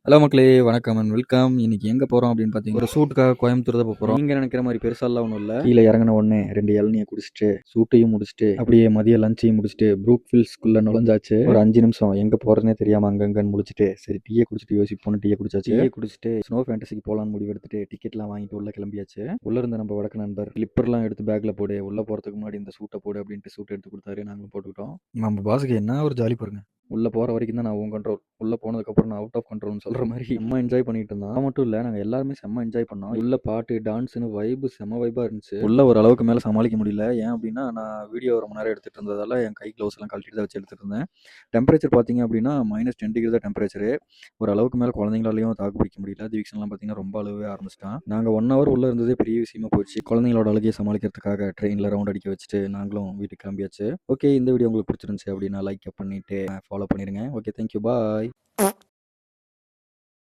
Hello மக்களே! வணக்கம் and welcome. இன்னைக்கு எங்க போறோம் அப்படின்னு பார்த்தீங்கன்னா, ஒரு ஷூட்டுக்காக கோயம்புத்தூர் தான் போறோம். நீங்க நெனைக்கிற மாரி பெருசாலாம் ஒண்ணும் இல்ல. கீழ இறங்குன உடனே 2 இளநீய குடிச்சிட்டு, ஷூட்டையும் முடிச்சுட்டு, அப்படியே மதிய லஞ்சையும் முடிச்சுட்டு, ப்ரூக்ஃபீல்ட்ஸ்குள்ள நுழைஞ்சாச்சு. ஒரு 5 நிமிஷம் எங்க போறதுன்னே தெரியாம அங்கங்கன்னு முழிச்சுட்டு, சரி டீய குடிச்சிட்டு யோசிப்போம்னு டீய குடிச்சாச்சு. டீய குடிச்சிட்டு ஸ்னோ ஃபேண்டஸிக்கு போலான்னு முடிவெடுத்துட்டு, டிக்கெட்லாம் வாங்கிட்டு உள்ள கிளம்பியாச்சு. உள்ள இருந்த நம்ம வடக்கு நண்பர் ஸ்லிப்பர்லாம் எடுத்து பேக்ல போடு, உள்ள போறதுக்கு முன்னாடி இந்த ஷூட்ட போடு அப்படின்ட்டு ஷூட் எடுத்து குடுத்தாரு. நாங்களும் போட்டுக்கிட்டோம். நம்ம பாஸுக்கு என்ன ஒரு ஜாலி பாருங்க. உள்ள போற வரைக்கும் தான் நான் உன் கண்ட்ரோல். உள்ள போனதுக்கப்புறம் நான் அவுட் ஆஃப் கண்ட்ரோல்னு சொல்ற மாரி செம்ம என்ஜாய் பண்ணிட்டு இருந்தோம். அது மட்டும் இல்ல, நாங்க எல்லாருமே செம்ம என்ஜாய் பண்ணோம். உள்ள பாட்டு, டான்ஸ்ன்னு செம்ம வைபா இருந்துச்சு. உள்ள ஒரு அளவுக்கு மேல சமாளிக்க முடியல. ஏன் அப்டின்னா, நான் வீடியோ ரொம்ப நேரம் எடுத்துட்டு இருந்ததால என் கை க்ளவுஸ் எல்லாம் கழட்டிட்டு தான் வச்சு எடுத்துட்டு இருந்தேன். டெம்பரேச்சர் பார்த்தீங்க அப்டின்னா, -10 தான் டெம்பரேச்சரு. ஒரு அளவுக்கு மேல குழந்தைங்களாலயும் தாக்கு பிடிக்க முடியல. தீக்ஷன்லாம் பார்த்தீங்கன்னா ரொம்ப அழுவவே ஆரம்பிச்சுட்டான். நாங்க 1 ஹவர் உள்ள இருந்ததே பெரிய விஷயமா போச்சு. குழந்தைங்களோட அழுகைய சமாளிக்கிறதுக்காக ட்ரெயின்ல ரவுண்ட் அடிக்க வச்சுட்டு நாங்களும் வீட்டுக்கு கிளம்பியாச்சு. ஓகே, இந்த வீடியோ உங்களுக்கு பிடிச்சிருந்துச்சு அப்டின்னா லைக் பண்ணிட்டு ஃபாலோ பண்ணிருங்க. Okay, thank you. பாய்.